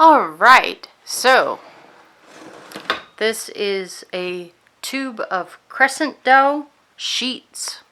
Alright, so this is a tube of crescent dough sheets,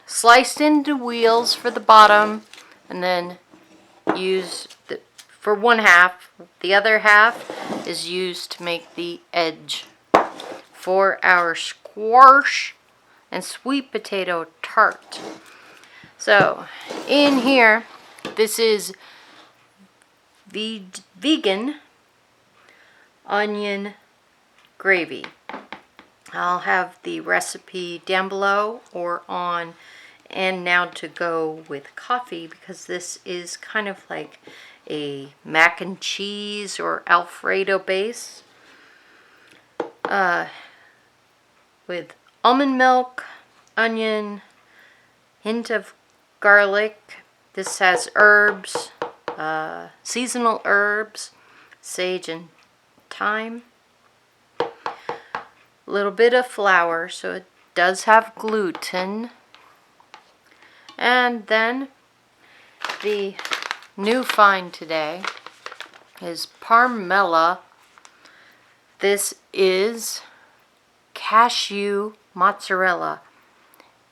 sliced into wheels for the bottom, and then used for one half. The other half is used to make the edge for our squash and sweet potato tart. So in here, this is vegan onion gravy. I'll have the recipe down below or on And Now to go with coffee, because this is kind of like a mac and cheese or Alfredo base with almond milk, onion, hint of garlic. This has herbs, seasonal herbs, sage and thyme. A little bit of flour, so it does have gluten. And then the new find today is Parmella. This is cashew mozzarella.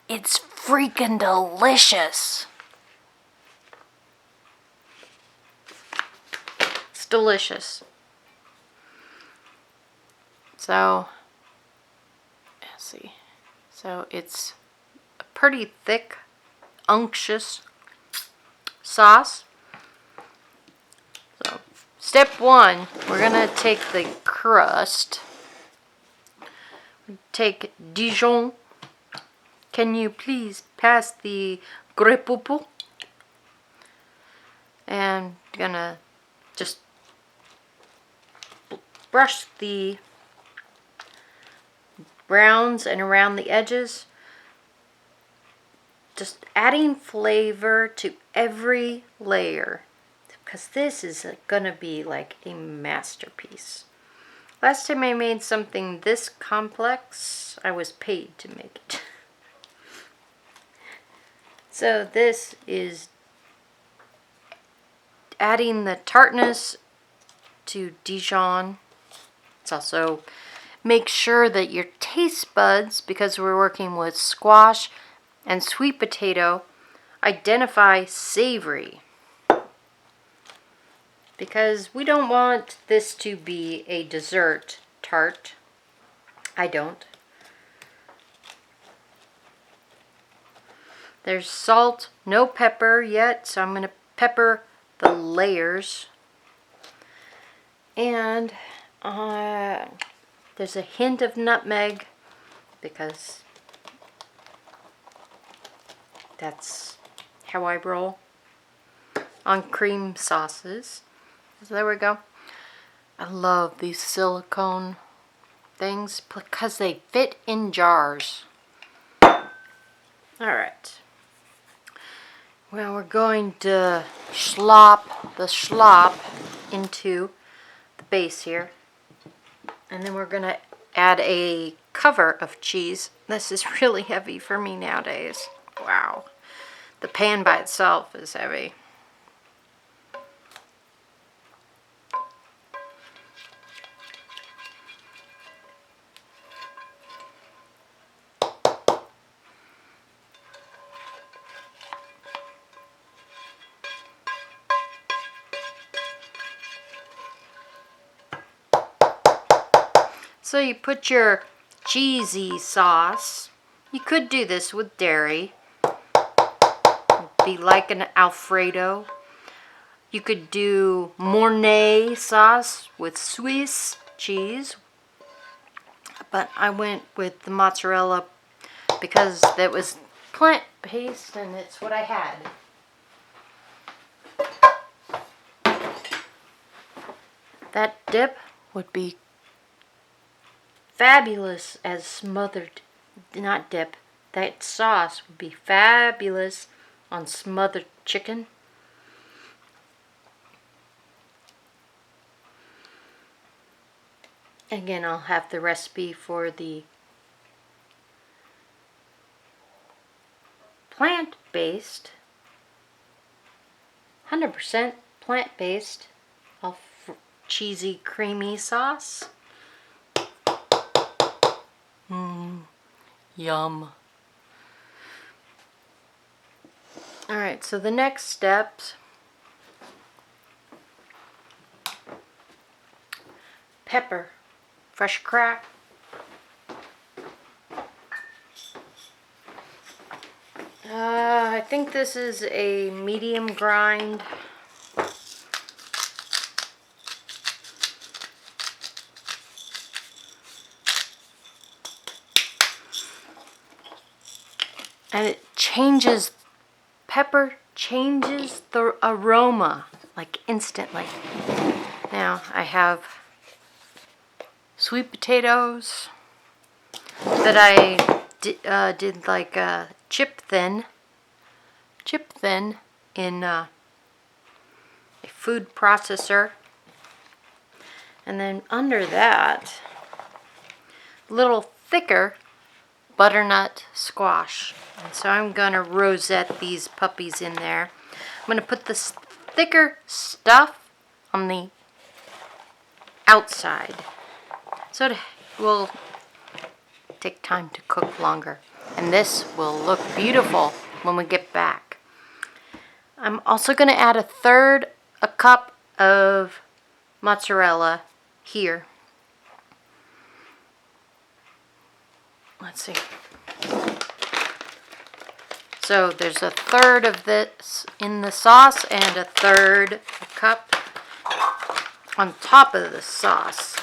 It's freaking delicious. It's delicious. So, let's see. So it's a pretty thick, unctuous sauce. So, step one, we're gonna take the crust. Take Dijon. Can you please pass the grepouple? And gonna just brush the browns and around the edges, just adding flavor to every layer, because this is gonna be like a masterpiece. Last time I made something this complex, I was paid to make it. So this is adding the tartness to Dijon. It's also make sure that your taste buds, because we're working with squash and sweet potato, identify savory. Because we don't want this to be a dessert tart. I don't. There's salt, no pepper yet, so I'm going to pepper the layers. And there's a hint of nutmeg, because that's how I roll on cream sauces. So there we go. I love these silicone things because they fit in jars. Alright. Well, we're going to slop the slop into the base here. And then we're going to add a cover of cheese. This is really heavy for me nowadays. Wow. The pan by itself is heavy. So you put your cheesy sauce. You could do this with dairy. It'd be like an Alfredo. You could do Mornay sauce with Swiss cheese. But I went with the mozzarella because that was plant-based and it's what I had. That dip would be fabulous as smothered, not dip, that sauce would be fabulous on smothered chicken. Again, I'll have the recipe for the plant-based 100% plant-based, cheesy, creamy sauce. Yum. Alright, so the next steps, pepper, fresh cracked. I think this is a medium grind. And it changes, pepper changes the aroma, like instantly. Now I have sweet potatoes that I did like chip thin in a food processor. And then under that, a little thicker butternut squash. And so I'm going to rosette these puppies in there. I'm going to put this thicker stuff on the outside. So it will take time to cook longer. And this will look beautiful when we get back. I'm also going to add a cup of mozzarella here. Let's see. So there's a third of this in the sauce and a third cup on top of the sauce.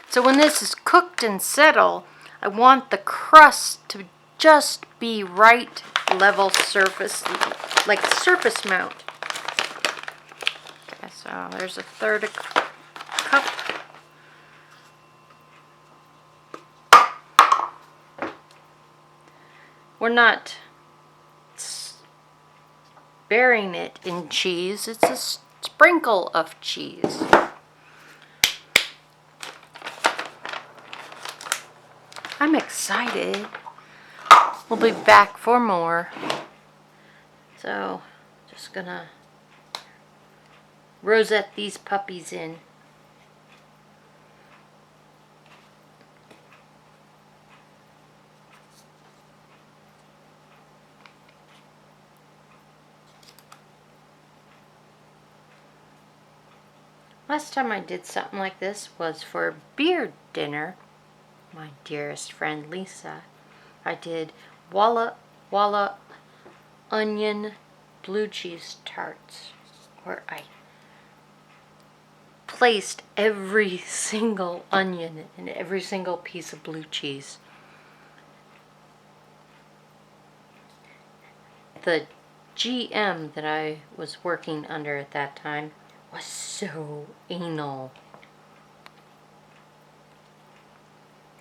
So when this is cooked and settled, I want the crust to just be right level surface, like surface mount. Okay, so there's a third cup. We're not burying it in cheese, it's a sprinkle of cheese. I'm excited. We'll be back for more. So, just gonna rosette these puppies in. Last time I did something like this was for beer dinner. My dearest friend Lisa. I did Walla Walla onion blue cheese tarts, where I placed every single onion and every single piece of blue cheese. The GM that I was working under at that time was so anal,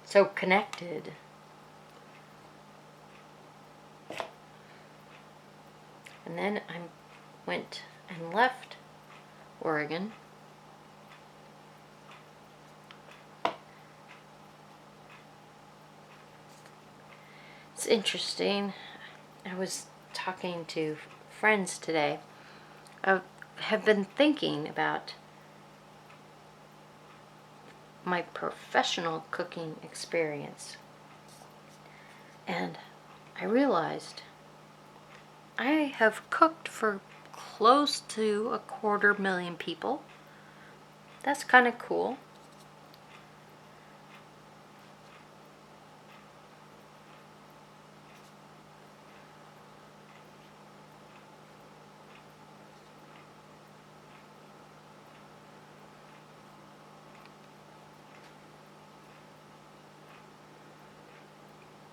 so connected. And then I went and left Oregon. It's interesting. I was talking to friends today. I have been thinking about my professional cooking experience. And I realized I have cooked for close to 250,000 people. That's kind of cool.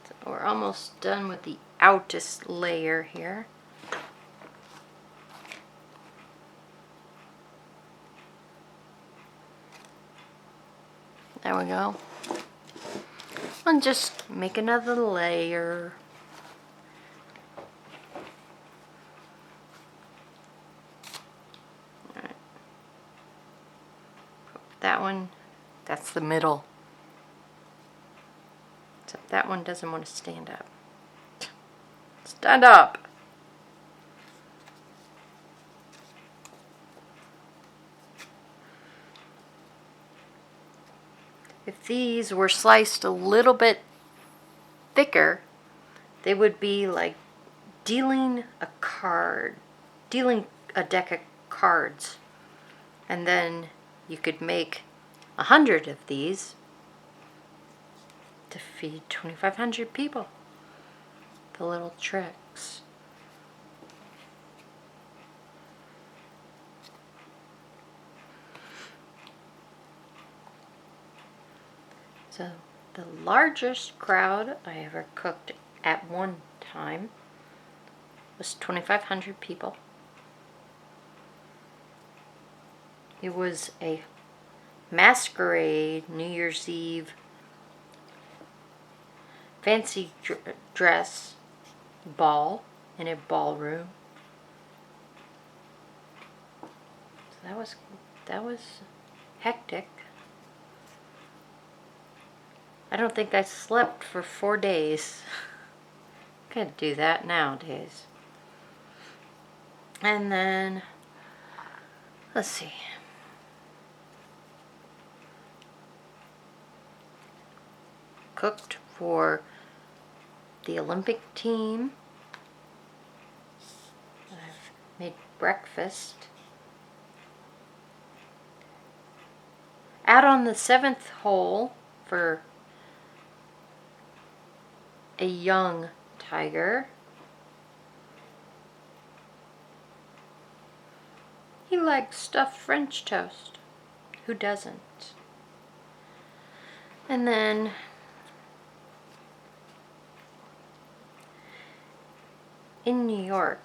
So we're almost done with the outest layer here. There we go. And just make another layer. Alright. That one, that's the middle. Except that one doesn't want to stand up. Stand up! If these were sliced a little bit thicker, they would be like dealing a deck of cards. And then you could make 100 of these to feed 2,500 people. The little tricks. So the largest crowd I ever cooked at one time was 2,500 people. It was a masquerade New Year's Eve fancy dress ball in a ballroom. So that was hectic. I don't think I slept for 4 days. Can't do that nowadays. And then, let's see. Cooked for the Olympic team. I've made breakfast. Out on the 7th hole for a young tiger. He likes stuffed French toast. Who doesn't? And then in New York,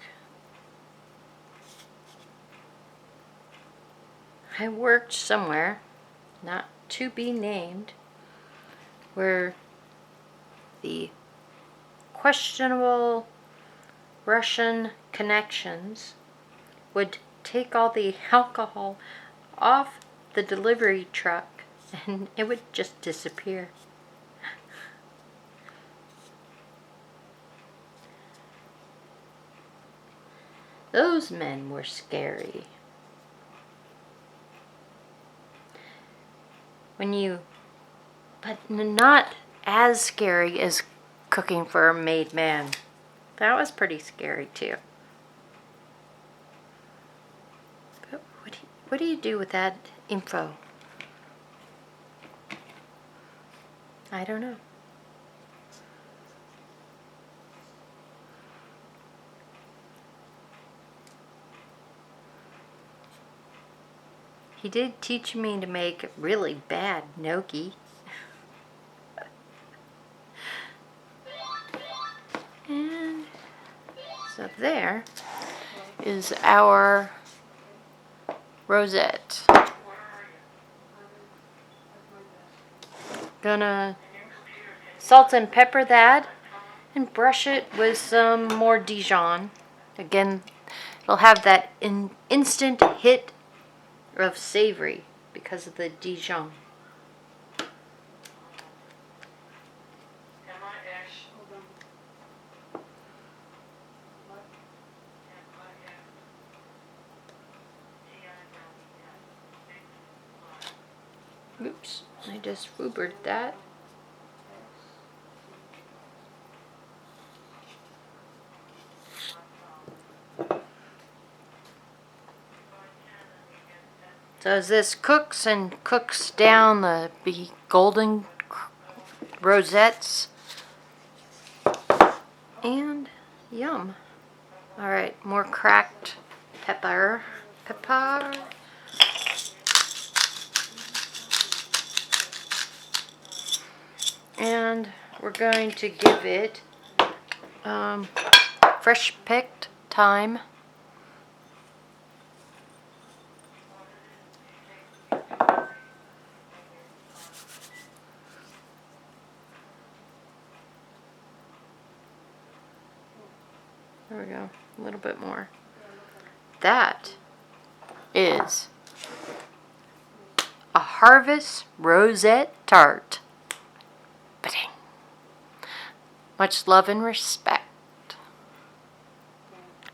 I worked somewhere, not to be named, where the questionable Russian connections would take all the alcohol off the delivery truck and it would just disappear. Those men were scary. But not as scary as cooking for a made man. That was pretty scary too. But what do you do with that info? I don't know. He did teach me to make really bad gnocchi. And so there is our rosette. Gonna salt and pepper that and brush it with some more Dijon. Again, it'll have that instant hit of savory because of the Dijon. Oops, I just rhubarb that. So as this cooks and cooks down the golden rosettes, and yum. Alright, more cracked pepper. And we're going to give it fresh picked thyme. There we go, a little bit more. That is a Harvest Rosette Tart. Ba-ding. Much love and respect.